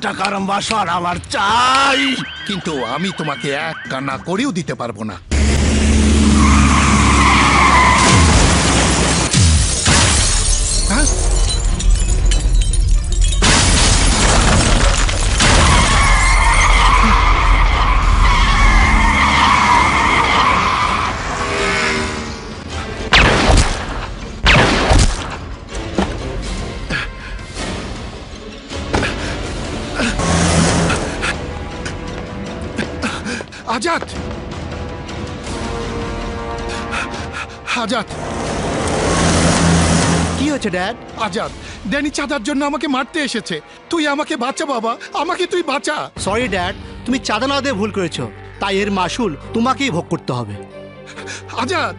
টাকার বাসর আমার চাই। কিন্তু আমি তোমাকে এক কানা করেও দিতে পারবো না। হ্যাঁ? আজাদ, আজাদ, কি হচ্ছে ড্যাড? আজাদ, ড্যানি চাঁদার জন্য আমাকে মারতে এসেছে। তুই আমাকে বাঁচা বাবা, আমাকে তুই বাঁচা। সরি ড্যাড, তুমি চাঁদা না দিয়ে ভুল করেছো, তাই এর মাসুল তোমাকেই ভোগ করতে হবে। আজাদ,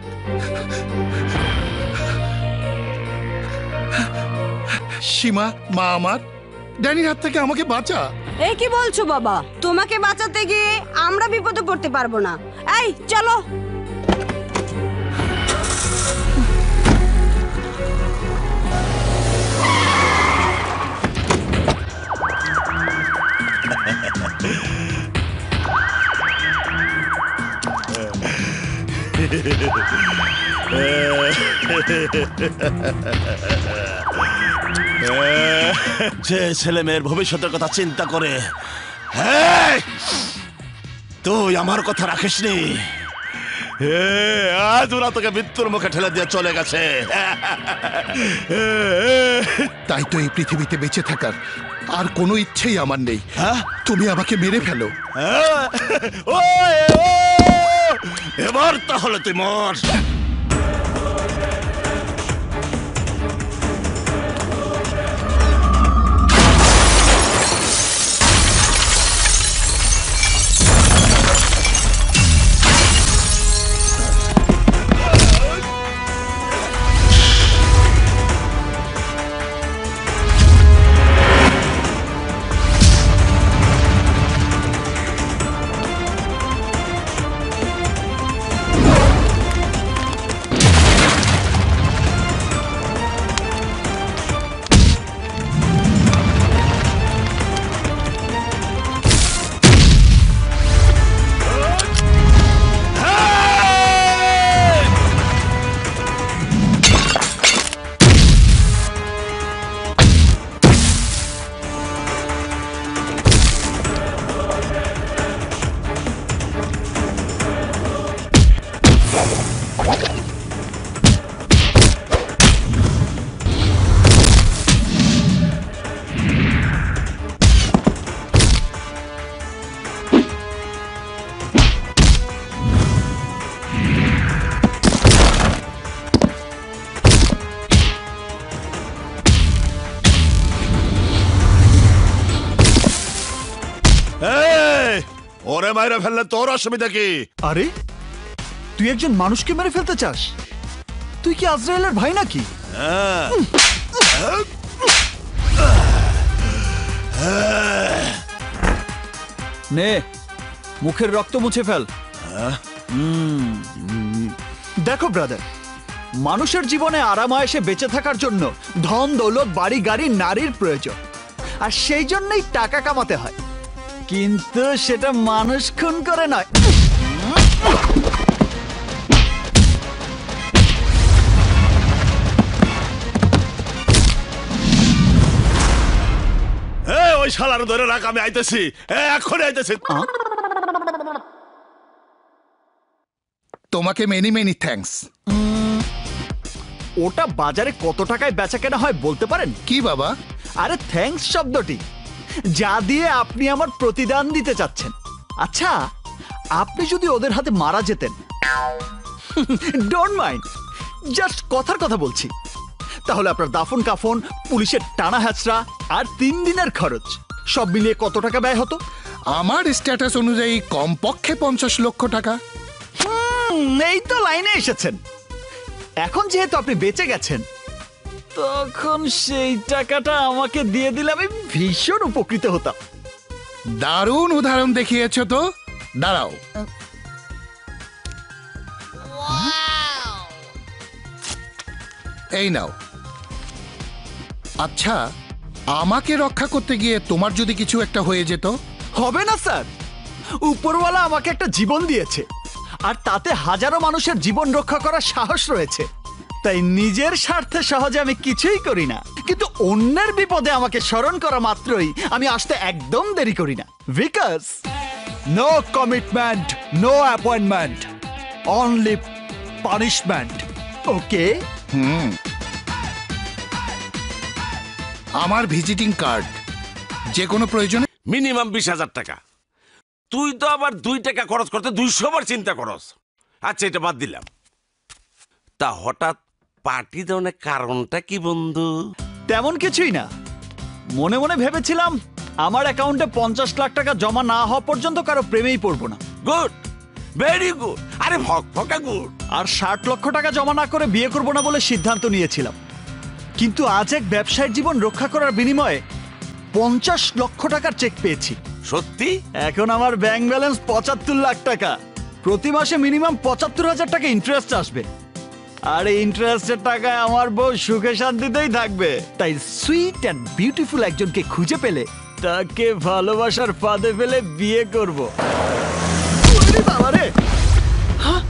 সীমা, মা আমার, ড্যানির হাত থেকে আমাকে বাঁচা। এই কি বলছো বাবা? তোমাকে বাঁচাতে গিয়ে আমরা বিপদে পড়তে পারবো না। এই চলো। যে ছেলে মেয়ের ভবিষ্যতের কথা চিন্তা করে তুই আমার কথা রাখিসনি, আজ ওরা তোকে মৃত্যুর মুখে ঠেলে দিয়ে চলে গেছে। তাই তো এই পৃথিবীতে বেঁচে থাকার আর কোনো ইচ্ছেই আমার নেই। তুমি আমাকে মেরে ফেলো। এবার তাহলে তুই মর। ওরে মাইরে ফেললে তোর অসুবিধা কি? আরে তুই একজন মানুষকে মেরে ফেলতে চাস? তুই কি আজরায়েলের ভাই নাকি? নে মুখের রক্ত মুছে ফেল। দেখো ব্রাদার, মানুষের জীবনে আরামায়েশে বেঁচে থাকার জন্য ধন দৌলত বাড়ি গাড়ি নারীর প্রয়োজন, আর সেই জন্যই টাকা কামাতে হয়, কিন্তু সেটা মানুষ খুন করে নয়। ওই শালার ধরে রাখ, আমি আইতেছি, এখন আইতেছি। তোমাকে মেনি মেনি থ্যাঙ্কস। ওটা বাজারে কত টাকায় বেচা কেনা হয় বলতে পারেন? কি বাবা? আরে থ্যাঙ্কস শব্দটি, যা দিয়ে আপনি আমার প্রতিদান দিতে চাচ্ছেন। আচ্ছা, আপনি যদি ওদের হাতে মারা যেতেন, ডোন্ট মাইন্ড, জাস্ট কথার কথা বলছি, তাহলে আপনার দাফন কাফন, পুলিশের টানা হ্যাচড়া আর 3 দিনের খরচ সব মিলিয়ে কত টাকা ব্যয় হতো? আমার স্ট্যাটাস অনুযায়ী কমপক্ষে 50 লক্ষ টাকা। এই তো লাইনে এসেছেন। এখন যেহেতু আপনি বেঁচে গেছেন, তখন সেই টাকাটা আমাকে দিয়ে দিলে আমি ভীষণ উপকৃত হতাম। দারুণ উদাহরণ দেখিয়েছো তো। দাঁড়াও, এই নাও। আচ্ছা, আমাকে রক্ষা করতে গিয়ে তোমার যদি কিছু একটা হয়ে যেত? হবে না স্যার, উপরওয়ালা আমাকে একটা জীবন দিয়েছে, আর তাতে হাজারো মানুষের জীবন রক্ষা করার সাহস রয়েছে। তাই নিজের স্বার্থে সহজে আমি কিছুই করি না, কিন্তু অন্যের বিপদে আমাকে স্মরণ করা মাত্রই আমি আসতে একদম দেরি করি না। Because no commitment, no appointment, only punishment. Okay? আমার ভিজিটিং কার্ড, যে কোনো প্রয়োজনে। মিনিমাম 20,000 টাকা। তুই তো আবার 2 টাকা খরচ করতে 200 বার চিন্তা করস। আচ্ছা, এটা বাদ দিলাম। তা হঠাৎ পার্টি দেওয়ার কারণটা কি বন্ধু? তেমন কিছুই না, মনে মনে ভেবেছিলাম আমার অ্যাকাউন্টে 50 লাখ টাকা জমা না হওয়া পর্যন্ত কারো প্রেমেই পড়বো না। Good, very good. আরে ফকা গুড। আর 60 লক্ষ টাকা জমা না করে বিয়ে করবো না বলে সিদ্ধান্ত নিয়েছিলাম। কিন্তু আজ এক ব্যবসায়ীর জীবন রক্ষা করার বিনিময়ে 50 লক্ষ টাকার চেক পেয়েছি। সত্যি? এখন আমার ব্যাংক ব্যালেন্স 75 লাখ টাকা। প্রতি মাসে মিনিমাম 75,000 টাকা ইন্টারেস্ট আসবে, আর এই ইন্টারেস্টের টাকায় আমার বউ সুখে শান্তিতেই থাকবে। তাই সুইট অ্যান্ড বিউটিফুল একজনকে খুঁজে পেলে তাকে ভালোবাসার ফাঁদে ফেলে বিয়ে করব। ওরে বাবা রে! হ্যাঁ?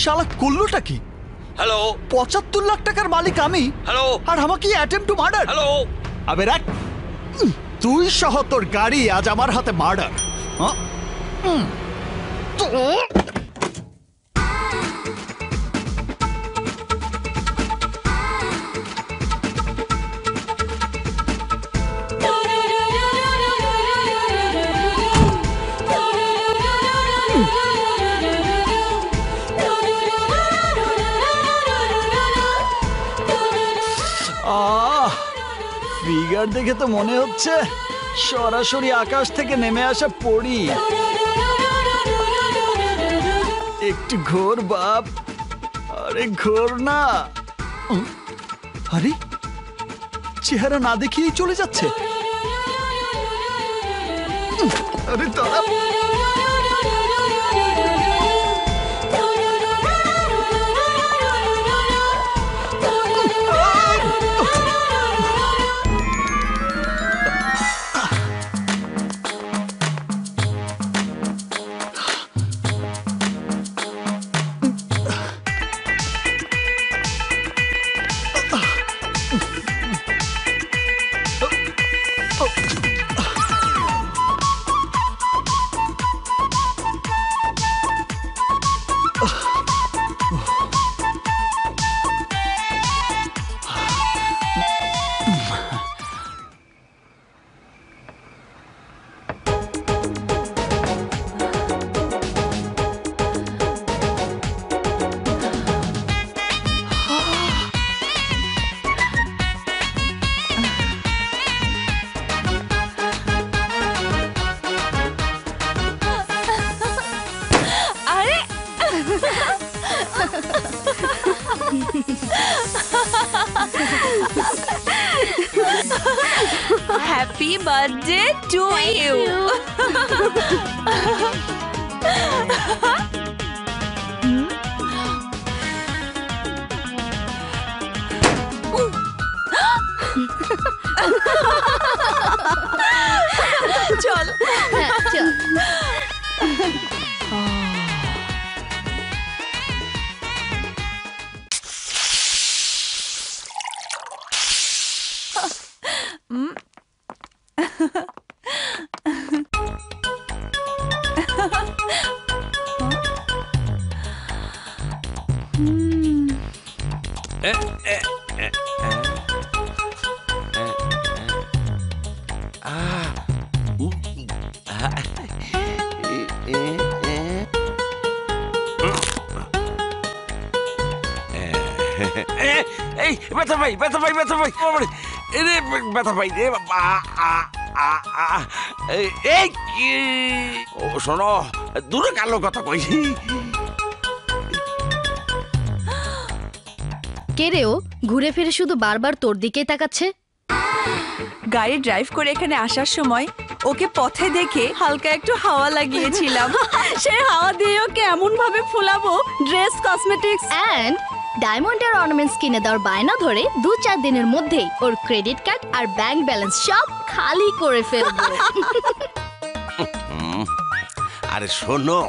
শালা করলোটা কি? হ্যালো 75 লাখ টাকার মালিক আমি, হ্যালো আর আমাকে অ্যাটেম্প টু মার্ডার। হ্যালো। আবে রাখ, তুই সহ তোর গাড়ি আজ আমার হাতে মার্ডার। ফিগার দেখে তো মনে হচ্ছে সরাসরি আকাশ থেকে নেমে আসা পড়ি। একটু ঘোর বাপ। আরে ঘোর না। আরে চেহারা না দেখিয়েই চলে যাচ্ছে। আরে দাঁড়া। Happy birthday to you. চল চল। এই ব্যথা পাই ব্যথা পাই ব্যথা পাই রে ব্যথা পাই রে বাবা। এই কি ও শোনো, দূরে কালো কথা কই। কে রে ও? ঘুরে ফিরে শুধু বারবার তোর দিকেই তাকাচ্ছে। গাড়ি ড্রাইভ করে এখানে আসার সময় ওকে পথে দেখে হালকা একটু হাওয়া লাগিয়েছিলাম। সে হাওয়া দিয়ে ওকে এমন ভাবে ফুলাবো, ড্রেস, কসমেটিক্স অ্যান্ড ডায়মন্ডের অর্নামেন্টস কিনে দেওয়ার বায়না ধরে 2-4 দিনের মধ্যেই ওর ক্রেডিট কার্ড আর ব্যাংক ব্যালেন্স সব খালি করে ফেলবো। আরে শোনো,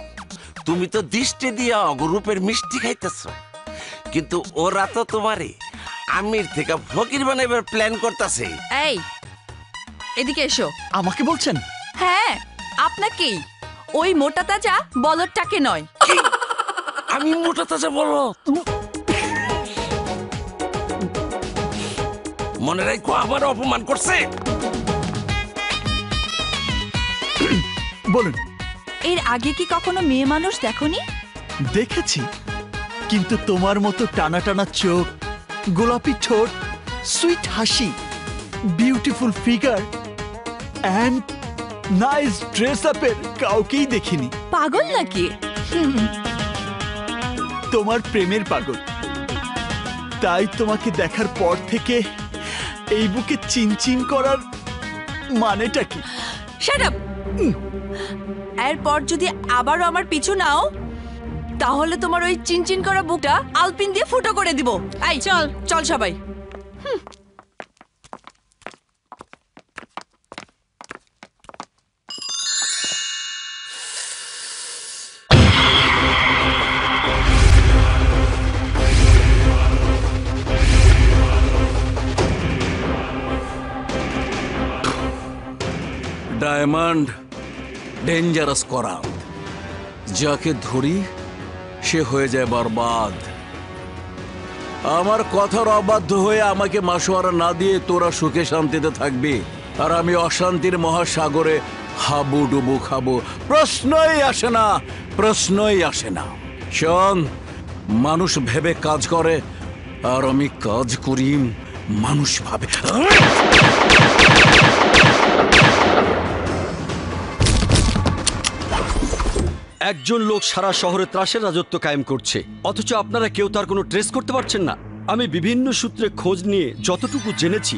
তুমি তো দৃষ্টি দিয়া অগরূপের মিষ্টি খাইতেছ, কিন্তু ওরা তো তোমারে আমির থেকে ফকির বানাইবার প্ল্যান করতেছে। এই এদিকে এসো। আমাকে বলছেন? হ্যাঁ আপনাকেই, ওই মোটা তাজা বলদটাকে নয়। আমি মোটা তাজা বলো, মনে রাখো আবার অপমান করছে। বলুন। এর আগে কি কখনো মেয়ে মানুষ দেখনি? দেখেছি, কিন্তু তোমার মতো টানা টানা চোখ, গোলাপি ঠোঁট, সুইট হাসি, beautiful figure and nice dress আপের কাউকেই দেখিনি। পাগল নাকি? তোমার প্রেমের পাগল। তাই তোমাকে দেখার পর থেকে এই বুকে চিনচিন করার মানেটা কি? Shut up. এরপর যদি আবারও আমার পিছু নাও, তাহলে তোমার ওই চিনচিন করা বুকটা আলপিন দিয়ে ফুটো করে দিব। এই চল চল সবাই। ডায়মন্ড ডেঞ্জারাস করা, যাকে ধরি সে হয়ে যায় বরবাদ। আমার কথার অবাধ্য হয়ে আমাকে মাসোয়ারা না দিয়ে তোরা সুখে শান্তিতে থাকবি, আর আমি অশান্তির মহাসাগরে হাবুডুবু খাবো। প্রশ্নই আসে না, প্রশ্নই আসে না। শোন, মানুষ ভেবে কাজ করে, আর আমি কাজ করি মানুষ ভাবে। একজন লোক সারা শহরে ত্রাসের রাজত্ব কায়েম করছে, অথচ আপনারা কেউ তার কোনো ট্রেস করতে পারছেন না। আমি বিভিন্ন সূত্রে খোঁজ নিয়ে যতটুকু জেনেছি,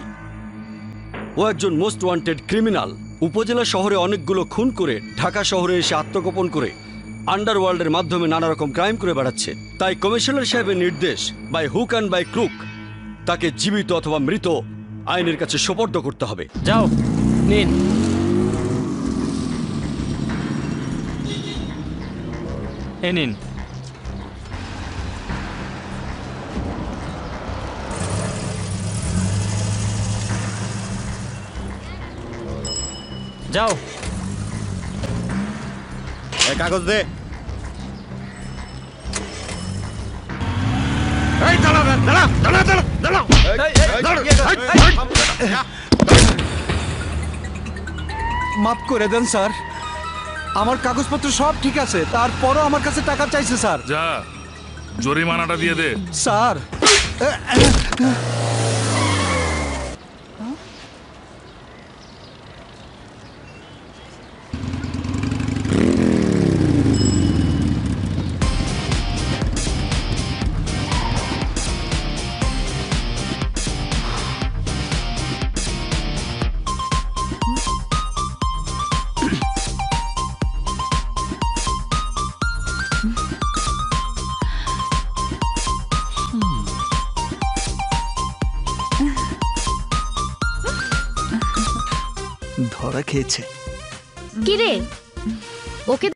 ও একজন মোস্ট ওয়ান্টেড ক্রিমিনাল। উপজেলা শহরে অনেকগুলো খুন করে ঢাকা শহরে এসে আত্মগোপন করে আন্ডারওয়ার্ল্ডের মাধ্যমে নানা রকম ক্রাইম করে বেড়াচ্ছে। তাই কমিশনার সাহেবের নির্দেশ, by hook and by crook, তাকে জীবিত অথবা মৃত আইনের কাছে সোপর্দ করতে হবে। যাও নিন। এ নিন। যাও, কাগজ দে। মাফ করে দেন স্যার, আমার কাগজপত্র সব ঠিক আছে, তারপরও আমার কাছে টাকা চাইছে স্যার। যা, জরিমানাটা দিয়ে দে। স্যার ধরা খেয়েছে। কিরে, ওকে